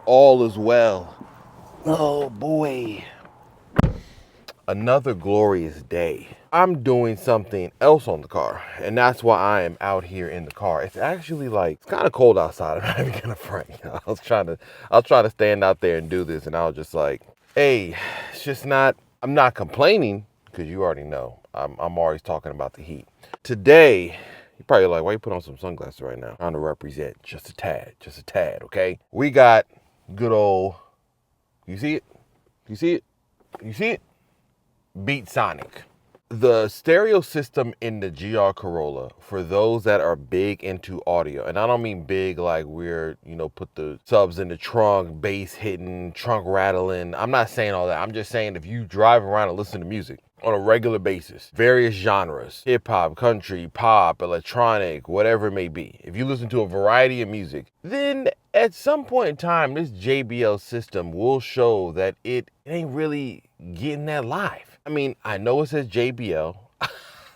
all is well. Oh boy. Another glorious day. I'm doing something else on the car, and that's why I am out here in the car. It's actually like, it's kind of cold outside. I'm not even gonna front. I was trying to stand out there and do this, and I was just like, hey, it's just not, I'm not complaining, because you already know, I'm always talking about the heat. Today, you're probably like, why you put on some sunglasses right now? Trying to represent just a tad, okay? We got good old, you see it? You see it? You see it? BeatSonic. The stereo system in the GR Corolla, for those that are big into audio, and I don't mean big like we're, put the subs in the trunk, bass hitting, trunk rattling. I'm not saying all that. I'm just saying if you drive around and listen to music on a regular basis, various genres, hip hop, country, pop, electronic, whatever it may be. If you listen to a variety of music, then at some point in time, this JBL system will show that it ain't really getting that live. I mean, I know it says JBL.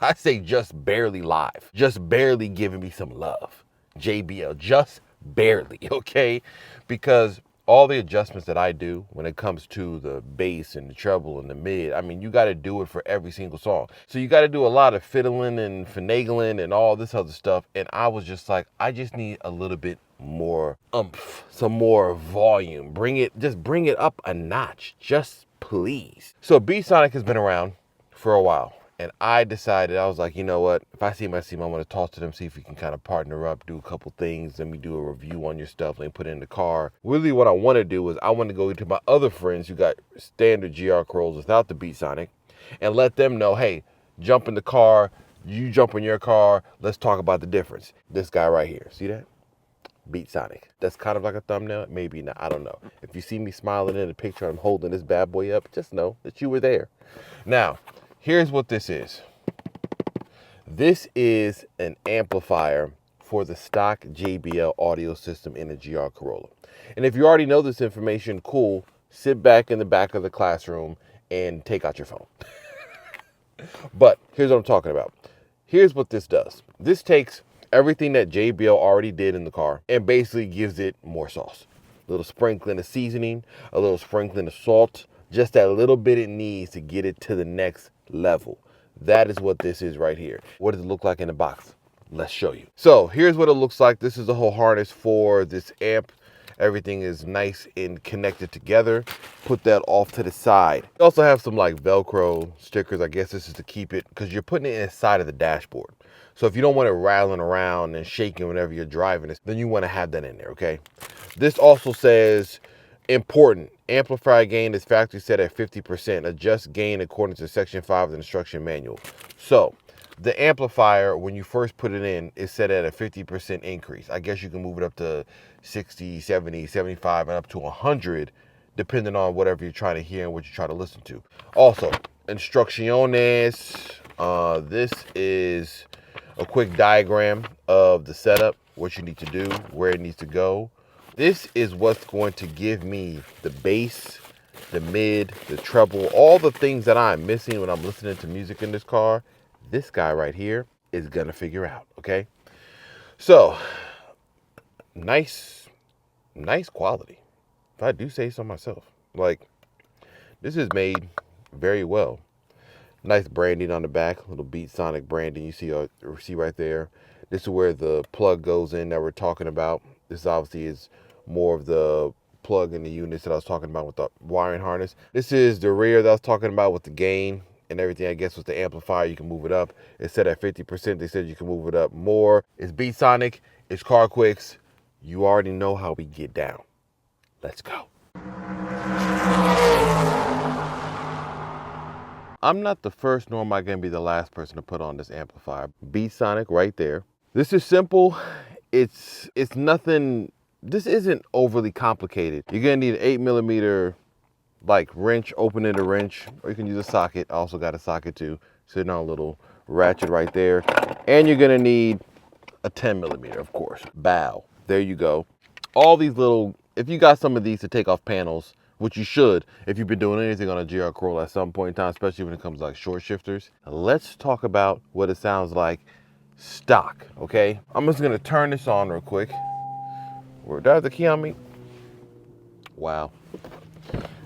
I say just barely live, just barely giving me some love. JBL, just barely, okay? Because all the adjustments that I do when it comes to the bass and the treble and the mid, I mean, you got to do it for every single song. So you got to do a lot of fiddling and finagling and all this other stuff. And I was just like, I just need a little bit more oomph, some more volume. Bring it up a notch, just please. So BeatSonic has been around for a while. And I decided, I was like, you know what? If I see my team, I want to talk to them, see if we can kind of partner up, do a couple things. Let me do a review on your stuff, let me put it in the car. Really what I want to do is I want to go to my other friends who got standard GR Corollas without the BeatSonic and let them know, hey, jump in the car, you jump in your car, let's talk about the difference. This guy right here, see that? BeatSonic. That's kind of like a thumbnail. Maybe not. I don't know. If you see me smiling in the picture, I'm holding this bad boy up, just know that you were there. Now, here's what this is. This is an amplifier for the stock JBL audio system in the GR Corolla. And if you already know this information, cool. Sit back in the back of the classroom and take out your phone. But here's what I'm talking about. Here's what this does. This takes everything that JBL already did in the car and basically gives it more sauce. A little sprinkling of seasoning, a little sprinkling of salt, just that little bit it needs to get it to the next level. That is what this is right here. What does it look like in the box? Let's show you. So here's what it looks like. This is the whole harness for this amp. Everything is nice and connected together. Put that off to the side. You also have some like Velcro stickers. I guess this is to keep it, because you're putting it inside of the dashboard. So if you don't want it rattling around and shaking whenever you're driving this, then you want to have that in there, okay? This also says, important, amplifier gain is factory set at 50%. Adjust gain according to section 5 of the instruction manual. So the amplifier, when you first put it in, is set at a 50% increase. I guess you can move it up to 60, 70, 75, and up to 100, depending on whatever you're trying to hear and what you're trying to listen to. Also, instrucciones. This is a quick diagram of the setup, what you need to do, where it needs to go. This is what's going to give me the bass, the mid, the treble, all the things that I'm missing when I'm listening to music in this car. This guy right here is gonna figure out, okay? So, nice quality, if I do say so myself. Like, this is made very well. Nice branding on the back, little BeatSonic branding you see right there. This is where the plug goes in that we're talking about. This obviously is more of the plug in the units that I was talking about with the wiring harness. This is the rear that I was talking about with the gain and everything. I guess with the amplifier, you can move it up. It's set at 50%. They said you can move it up more. It's BeatSonic. It's CarQuicks. You already know how we get down. Let's go. I'm not the first, nor am I going to be the last person to put on this amplifier. BeatSonic right there. This is simple. It's nothing. This isn't overly complicated. You're going to need an 8mm like wrench, opening the wrench, or you can use a socket. I also got a socket too, sitting on a little ratchet right there. And you're gonna need a 10mm, of course. Bow. There you go. All these little, if you got some of these to take off panels, which you should if you've been doing anything on a GR Corolla at some point in time, especially when it comes to like short shifters. Let's talk about what it sounds like stock, okay? I'm just gonna turn this on real quick. Do I have the key on me? Wow.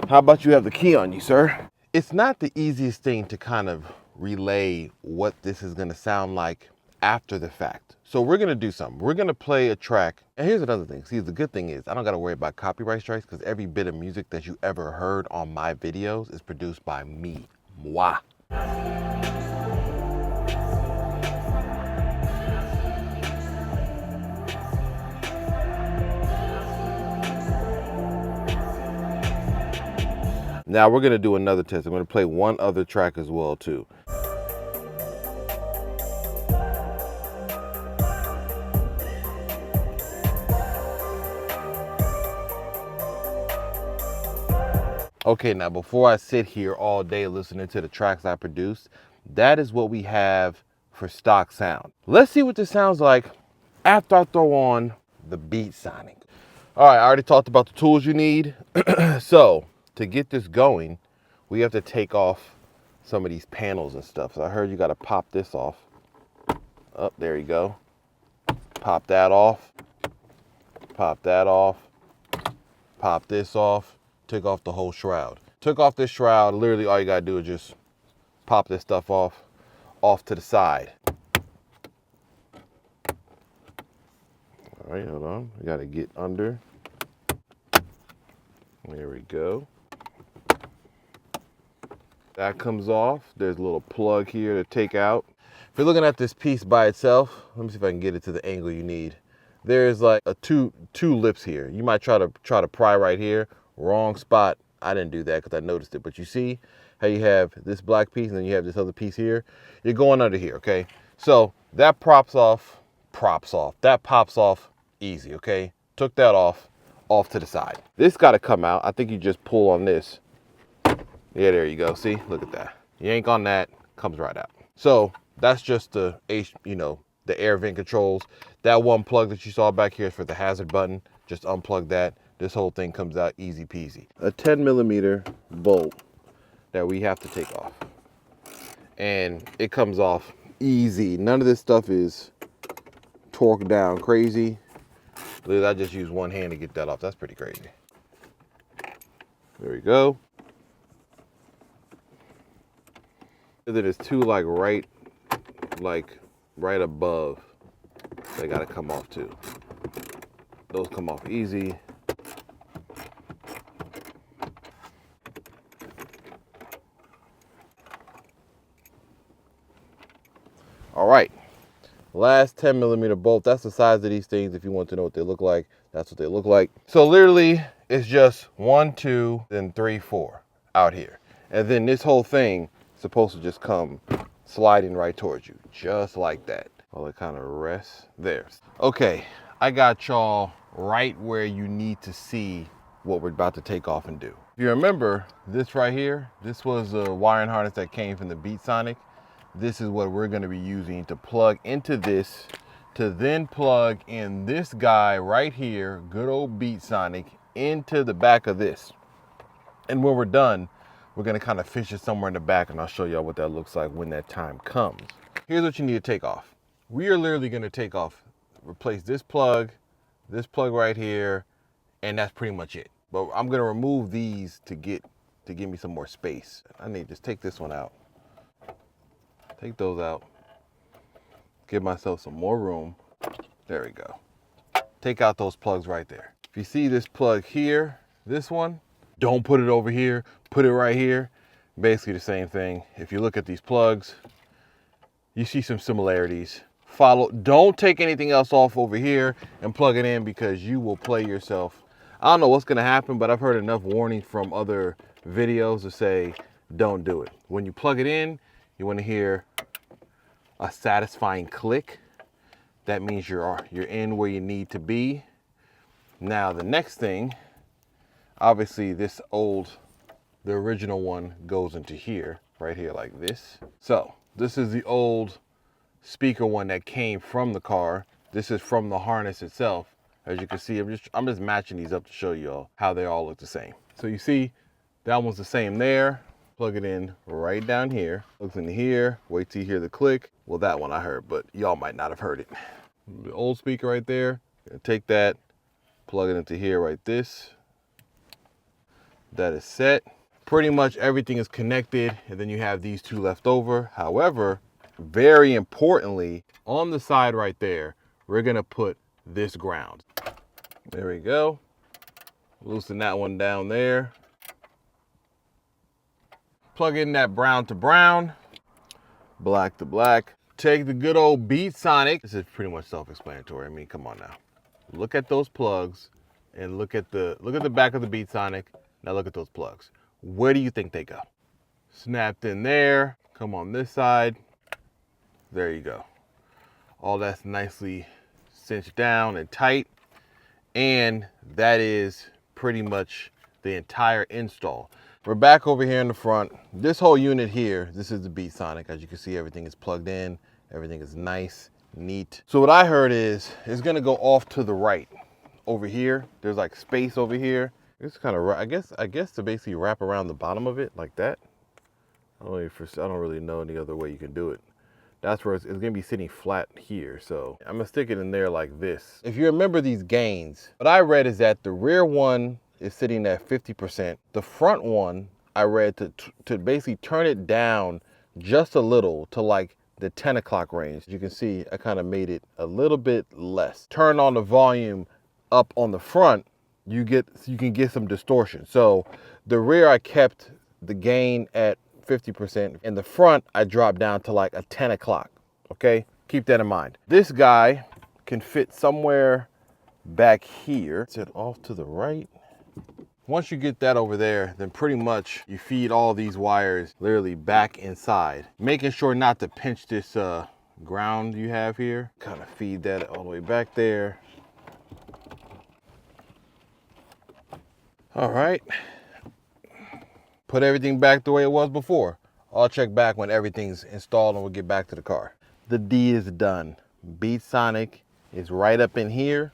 How about you have the key on you, sir? It's not the easiest thing to kind of relay what this is gonna sound like after the fact. So we're gonna do something. We're gonna play a track. And here's another thing. See, the good thing is I don't gotta worry about copyright strikes because every bit of music that you ever heard on my videos is produced by me. Moi. Now we're gonna do another test. I'm gonna play one other track as well too. Okay, now before I sit here all day listening to the tracks I produced, that is what we have for stock sound. Let's see what this sounds like after I throw on the BeatSonic. All right, I already talked about the tools you need. So to get this going, we have to take off some of these panels and stuff. So I heard you got to pop this off. Oh, there you go. Pop that off. Pop that off. Pop this off. Took off the whole shroud. Took off this shroud. Literally all you got to do is just pop this stuff off to the side. All right, hold on. We got to get under. There we go. That comes off. There's a little plug here to take out. If you're looking at this piece by itself, let me see if I can get it to the angle you need. There's like a two lips here. You might try to pry right here. Wrong spot. I didn't do that because I noticed it. But you see how you have this black piece and then you have this other piece here? You're going under here, okay? So that props off. That pops off easy, okay? Took that off to the side. This got to come out. I think you just pull on this. Yeah, there you go. See, look at that. Yank on that, comes right out. So that's just the the air vent controls. That one plug that you saw back here is for the hazard button. Just unplug that. This whole thing comes out easy peasy. A 10mm bolt that we have to take off. And it comes off easy. None of this stuff is torqued down crazy. I just use one hand to get that off. That's pretty crazy. There we go. And then there's two right above. They gotta come off too. Those come off easy. All right, last 10mm bolt. That's the size of these things. If you want to know what they look like, that's what they look like. So literally it's just 1, 2, then 3, 4 out here. And then this whole thing is supposed to just come sliding right towards you, just like that. Well, it kind of rests there. Okay, I got y'all right where you need to see what we're about to take off and do. If you remember this right here, this was a wiring harness that came from the BeatSonic. This is what we're going to be using to plug into this, to then plug in this guy right here, good old BeatSonic, into the back of this. And when we're done, we're going to kind of fish it somewhere in the back, and I'll show y'all what that looks like when that time comes. Here's what you need to take off. We are literally going to take off, replace this plug right here, and that's pretty much it. But I'm going to remove these to give me some more space. I need to just take this one out. Take those out. Give myself some more room. There we go. Take out those plugs right there. If you see this plug here, this one, don't put it over here, put it right here. Basically the same thing. If you look at these plugs, you see some similarities. Don't take anything else off over here and plug it in because you will play yourself. I don't know what's gonna happen, but I've heard enough warnings from other videos to say, don't do it. When you plug it in, you wanna hear a satisfying click. That means you're in where you need to be. Now the next thing, obviously the original one goes into here, right here like this. So this is the old speaker one that came from the car. This is from the harness itself. As you can see, I'm just matching these up to show you all how they all look the same. So you see that one's the same there. Plug it in right down here. Plugs in here, wait till you hear the click. Well, that one I heard, but y'all might not have heard it. The old speaker right there, take that, plug it into here right this. That is set. Pretty much everything is connected, and then you have these two left over. However, very importantly, on the side right there, we're gonna put this ground. There we go. Loosen that one down there. Plug in that brown to brown, black to black. Take the good old BeatSonic. This is pretty much self-explanatory. I mean, come on now. Look at those plugs and look at the back of the BeatSonic. Now look at those plugs. Where do you think they go? Snapped in there. Come on this side. There you go. All that's nicely cinched down and tight. And that is pretty much the entire install. We're back over here in the front. This whole unit here, this is the BeatSonic. As you can see, everything is plugged in. Everything is nice, neat. So what I heard is, it's gonna go off to the right. Over here, there's like space over here. It's kind of, I guess to basically wrap around the bottom of it like that. I don't really know any other way you can do it. That's where it's gonna be sitting flat here. So I'm gonna stick it in there like this. If you remember these gains, what I read is that the rear one is sitting at 50%. The front one, I read to basically turn it down just a little to like the 10 o'clock range. You can see I kind of made it a little bit less. Turn on the volume up on the front, you can get some distortion. So the rear, I kept the gain at 50%. In the front, I dropped down to like a 10 o'clock, okay? Keep that in mind. This guy can fit somewhere back here. Set off to the right. Once you get that over there, then pretty much you feed all these wires literally back inside. Making sure not to pinch this ground you have here. Kind of feed that all the way back there. All right. Put everything back the way it was before. I'll check back when everything's installed and we'll get back to the car. The D is done. BeatSonic is right up in here,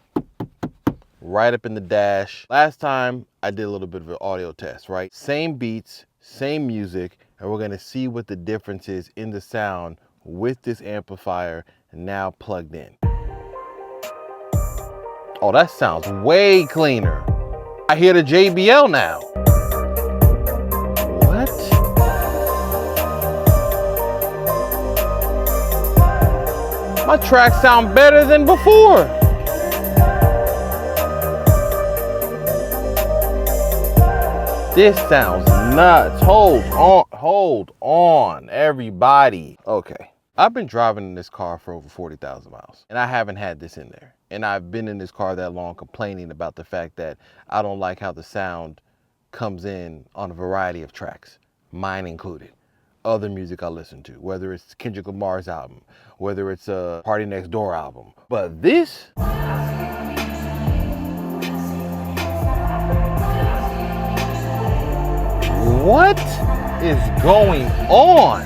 right up in the dash. Last time I did a little bit of an audio test, right? Same beats, same music, and we're gonna see what the difference is in the sound with this amplifier now plugged in. Oh, that sounds way cleaner. I hear the JBL now. What? My tracks sound better than before. This sounds nuts. Hold on, everybody. Okay, I've been driving in this car for over 40,000 miles, and I haven't had this in there. And I've been in this car that long complaining about the fact that I don't like how the sound comes in on a variety of tracks, mine included. Other music I listen to, whether it's Kendrick Lamar's album, whether it's a Party Next Door album. But this, what is going on?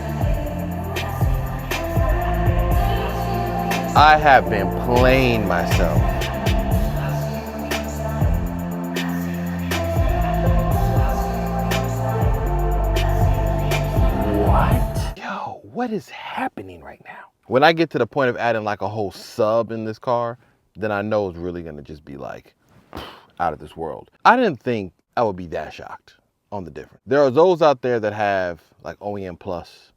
I have been playing myself. What? Yo, what is happening right now? When I get to the point of adding like a whole sub in this car, then I know it's really gonna just be like out of this world. I didn't think I would be that shocked on the difference. There are those out there that have like OEM Plus,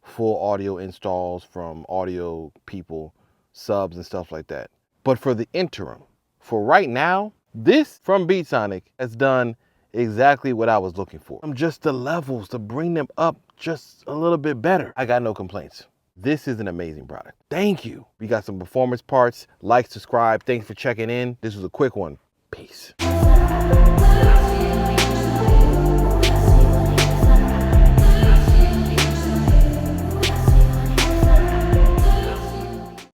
full audio installs from audio people, subs and stuff like that. But for the interim, for right now, this from BeatSonic has done exactly what I was looking for. Just the levels to bring them up just a little bit better. I got no complaints. This is an amazing product. Thank you. We got some performance parts. Like, subscribe. Thanks for checking in. This was a quick one. Peace.